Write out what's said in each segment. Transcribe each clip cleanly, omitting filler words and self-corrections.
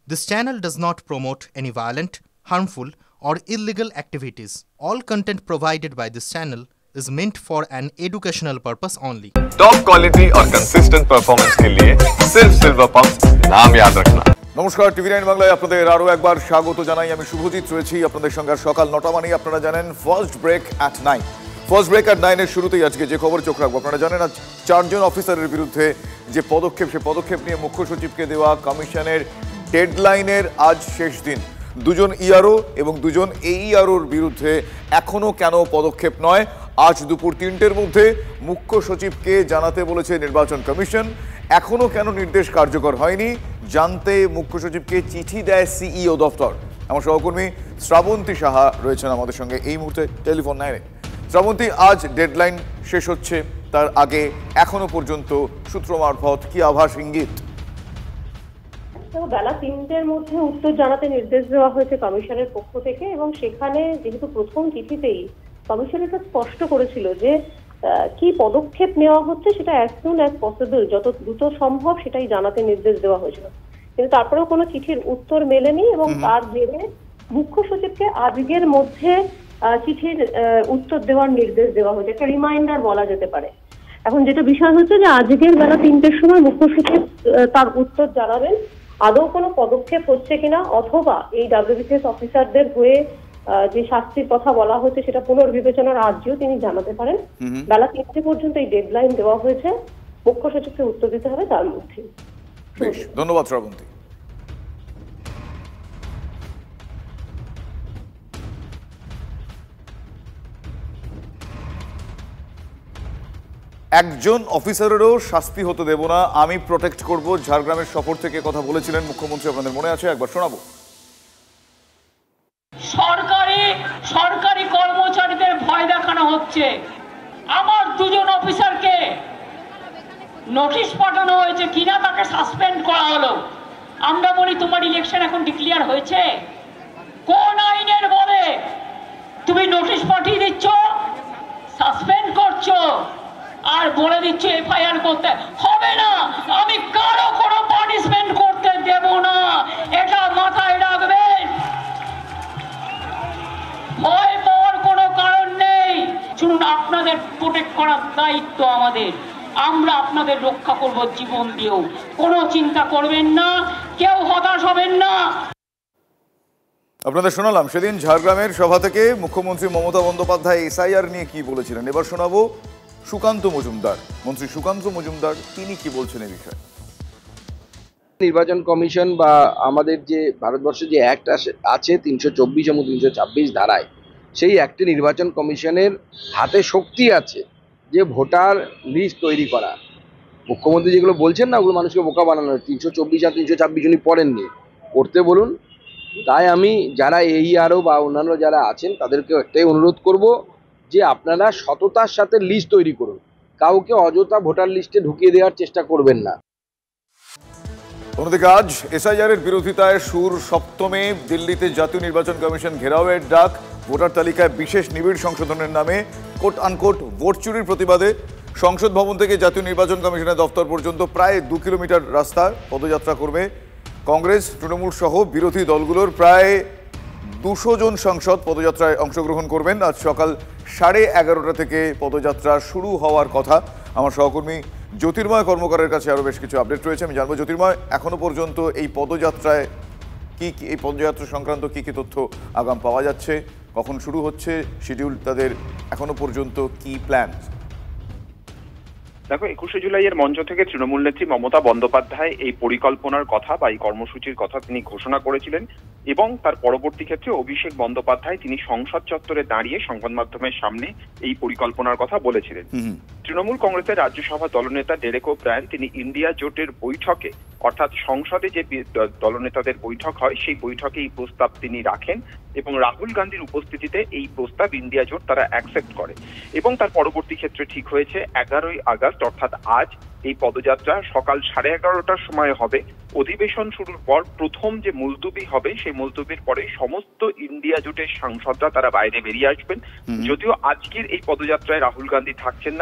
This channel does not promote any violent, harmful, or illegal activities. All content provided by this channel is meant for an educational purpose only. Top quality और consistent performance के लिए सिर्फ silver pump नाम याद रखना। নমস্কার, TV nine বাংলায় আপনাদের আরও একবার স্বাগত জানাই। আমি শুভজিৎ রয়েছি আপনাদের সঙ্গে। সকাল 9টা মানেই আপনারা জানেন first break at 9। First break at 9 এর শুরুতেই আজকে যে খবর চোখ রাখবো, আপনারা জানেন আজ 4 জন অফিসারের বিরুদ্ধে যে পদক্ষেপ, সে পদক্ষেপ নিয়ে মুখ্য সচিবকে দেওয়া কমিশনের ডেডলাইনের আজ শেষ দিন। 2 জন ইআরও এবং 2 জন এইআরওর বিরুদ্ধে এখনও কেন পদক্ষেপ নয়, আজ দুপুর 3টের মধ্যে মুখ্য সচিবকে জানাতে বলেছে নির্বাচন কমিশন। এখনও কেন নির্দেশ কার্যকর হয়নি জানতে মুখ্য সচিবকে চিঠি দেয় সিইও দফতর। আমার সহকর্মী শ্রাবন্তী সাহা রয়েছেন আমাদের সঙ্গে এই মুহূর্তে টেলিফোন লাইনে। শ্রাবন্তী, আজ ডেডলাইন শেষ হচ্ছে, তার আগে এখনো পর্যন্ত সূত্র মারফত কি আভাস, ইঙ্গিত? বেলা 3টের মধ্যে উত্তর জানাতে নির্দেশ দেওয়া হয়েছে কমিশনের পক্ষ থেকে, এবং সেখানে যেহেতু প্রথম চিঠিতেই কমিশন এটা স্পষ্ট করেছিল যে কি পদক্ষেপ নেওয়া হচ্ছে সেটা অ্যাজ সুন অ্যাজ পসিবল, যত দ্রুত সম্ভব সেটাই জানাতে নির্দেশ দেওয়া হয়েছিল। কিন্তু তারপরেও কোনো চিঠির উত্তর মেলেনি, এবং তার জেরে মুখ্য সচিবকে আজকের মধ্যে চিঠির উত্তর দেওয়ার নির্দেশ দেওয়া হয়েছে, একটা রিমাইন্ডার বলা যেতে পারে। এখন যেটা বিষয় হচ্ছে যে আজকের বেলা 3টের সময় মুখ্য সচিব তার উত্তর জানাবেন আদৌ কোনো পদক্ষেপ হচ্ছে কিনা, অথবা এই ডাব্লিউবিসিএস অফিসারদের হয়ে যে শাস্তির কথা বলা হয়েছে সেটা পুনর্বিবেচনার আর্জিও তিনি জানাতে পারেন। বেলা 3টে পর্যন্ত এই ডেডলাইন দেওয়া হয়েছে, মুখ্য সচিবকে উত্তর দিতে হবে তার মধ্যে। ধন্যবাদ শ্রাবন্তী। একজন অফিসারেরও শাস্তি হতে দেব না, আমি প্রোটেক্ট করব, ঝাড়গ্রামের সফর থেকে কথা বলেছিলেন মুখ্যমন্ত্রী, আপনাদের মনে আছে? একবার শোনাবো। সরকারি কর্মচারীদের ভয় দেখানো হচ্ছে। আমার 2 জন অফিসারকে নোটিশ পাঠানো হয়েছে, কিনা তাকে সাসপেন্ড করা হলো। আমরা বলি তোমার ইলেকশন এখন ডিক্লেয়ার হয়েছে, কোন আইনের বলে তুমি নোটিশ পাঠিয়ে দিচ্ছ, সাসপেন্ড করছো, আর বলে দিচ্ছ এফআইআর করতে হবে না। আমি কারো কোনো পানিশমেন্ট করতে দেব না, এটা মাথায় রাখবেন। ভয় পাওয়ার কোনো কারণ নেই। শুনুন, আপনাদের প্রোটেক্ট করার দায়িত্ব আমাদের, আমরা আপনাদের রক্ষা করব জীবন দিয়েও, কোনো চিন্তা করবেন না, কেউ হতাশ হবেন না। আপনাদের শোনালাম সেদিন ঝাড়গ্রামের সভা থেকে মুখ্যমন্ত্রী মমতা বন্দ্যোপাধ্যায় এসআইআর নিয়ে কি বলেছিলেন। এবার শোনাবো সুকান্ত মজুমদার, মন্ত্রী সুকান্ত মজুমদার, তিনি কি বলছেন এই বিষয়ে। নির্বাচন কমিশন বা আমাদের যে ভারতবর্ষে যে অ্যাক্ট আছে 324 এবং 326 ধারায়, সেই অ্যাক্টে নির্বাচন কমিশনের হাতে শক্তি আছে যে ভোটার লিস্ট তৈরি করা। মুখ্যমন্ত্রী যেগুলো বলছেন না, ওগুলো মানুষকে বোকা বানানো। 324 আর 326 উনি পড়েননি, পড়তে বলুন। তাই আমি যারা এইআরও বা অন্যান্য যারা আছেন তাদেরকে একটাই অনুরোধ করব যে আপনারা সততার সাথে লিস্ট তৈরি করুন, কাউকে অযথা ভোটার লিস্টে ঢুকিয়ে দেওয়ার চেষ্টা করবেন না। অন্যদিকে আজ এসআইআর এর বিরোধিতায় সুর সপ্তমে দিল্লিতে জাতীয় নির্বাচন কমিশন ঘেরাওয়ের ডাক। ভোটার তালিকায় বিশেষ নিবিড় সংশোধনের নামে কোট আনকোট ভোট চুরির প্রতিবাদে সংসদ ভবন থেকে জাতীয় নির্বাচন কমিশনের দফতর পর্যন্ত প্রায় 2 কিলোমিটার রাস্তা পদযাত্রা করবে কংগ্রেস, তৃণমূল সহ বিরোধী দলগুলোর প্রায় 200 জন সাংসদ পদযাত্রায় অংশগ্রহণ করবেন। আজ সকাল 11:30 থেকে পদযাত্রা শুরু হওয়ার কথা। আমার সহকর্মী জ্যোতির্ময় কর্মকারের কাছে আরও বেশ কিছু আপডেট রয়েছে, আমি জানবো। জ্যোতির্ময়, এখনো পর্যন্ত এই পদযাত্রায় এই পদযাত্রা সংক্রান্ত কি কি তথ্য আগাম পাওয়া যাচ্ছে, কখন শুরু হচ্ছে, শিডিউল তাদের এখনো পর্যন্ত কি প্ল্যান? দেখো, 21শে জুলাইয়ের মঞ্চ থেকে তৃণমূল নেত্রী মমতা বন্দ্যোপাধ্যায় এই পরিকল্পনার কথা বা এই কর্মসূচির কথা তিনি ঘোষণা করেছিলেন, এবং তার পরবর্তী ক্ষেত্রে অভিষেক বন্দ্যোপাধ্যায় তিনি সংসদ চত্বরে দাঁড়িয়ে সংবাদ মাধ্যমের সামনে এই পরিকল্পনার কথা বলেছিলেন। তৃণমূল কংগ্রেসের রাজ্যসভা দলনেতা ডেরেক ওব্রায়ান তিনি ইন্ডিয়া জোটের বৈঠকে, অর্থাৎ সংসদে যে দলনেতাদের বৈঠক হয় সেই বৈঠকে এই প্রস্তাব তিনি রাখেন, এবং রাহুল গান্ধীর উপস্থিতিতে এই প্রস্তাব ইন্ডিয়া জোট তারা অ্যাকসেপ্ট করে। এবং তার পরবর্তী ক্ষেত্রে ঠিক হয়েছে 11ই আগস্ট অর্থাৎ আজ এই পদযাত্রা সকাল 11:30টার সময় হবে। অধিবেশন শুরুর পর প্রথম যে মুলতুবি হবে, সেই মুলতুবির পরে সমস্ত ইন্ডিয়া জোটের সাংসদরা তারা বাইরে বেরিয়ে আসবেন। যদিও আজকের এই পদযাত্রায় রাহুল গান্ধী থাকছেন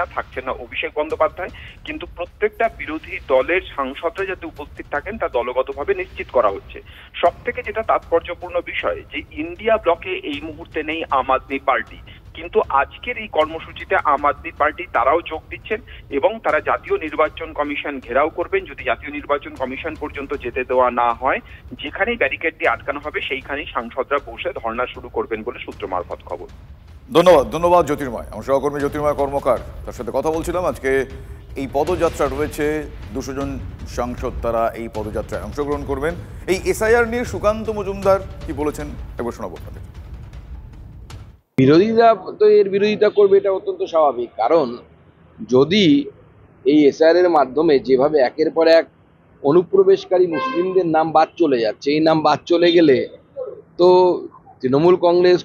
না অভিষেক বন্দ্যোপাধ্যায়, কিন্তু প্রত্যেকটা বিরোধী দলের সাংসদরা যাতে উপস্থিত উপস্থিত থাকেন তা দলগতভাবে নিশ্চিত করা হচ্ছে। সব থেকে যেটা তাৎপর্যপূর্ণ বিষয় যে ইন্ডিয়া ব্লকে এই মুহূর্তে নেই আম আদমি পার্টি, কিন্তু আজকের এই কর্মসূচিতে আম আদমি পার্টি তারাও যোগ দিচ্ছেন এবং তারা জাতীয় নির্বাচন কমিশন ঘেরাও করবেন। যদি জাতীয় নির্বাচন কমিশন পর্যন্ত যেতে দেওয়া না হয়, যেখানেই ব্যারিকেড দিয়ে আটকানো হবে সেইখানেই সাংসদরা বসে ধর্ণা শুরু করবেন বলে সূত্র মারফত খবর। ধন্যবাদ জ্যোতির্ময়। আমার সহকর্মী জ্যোতির্ময় কর্মকার, তার সাথে কথা বলছিলাম। আজকে এই পদযাত্রা রয়েছে, 200 জন সাংসদ তারা এই পদযাত্রায় অংশগ্রহণ করবেন। এই এসআইআর নিয়ে সুকান্ত মজুমদার কি বলেছেন একবার শোনাবো আপনাদের। বিরোধীরা তো এর বিরোধিতা করবে, এটা অত্যন্ত স্বাভাবিক। কারণ যদি এই এসআইআর এর মাধ্যমে যেভাবে একের পর এক অনুপ্রবেশকারী মুসলিমদের নাম বাদ চলে যাচ্ছে, এই নাম বাদ চলে গেলে তো তৃণমূল কংগ্রেস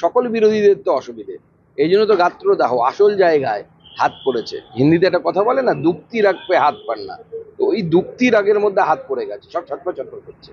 সকল বিরোধীদের তো অসুবিধে। এই জন্য তো গাত্রদাহ আসল জায়গায় হাত পড়েছে। হিন্দিতে একটা কথা বলে না, দুক্তি রাখবে হাত পান না, তো ওই দুক্তি রাগের মধ্যে হাত পড়ে গেছে, সব ছটফট করছে।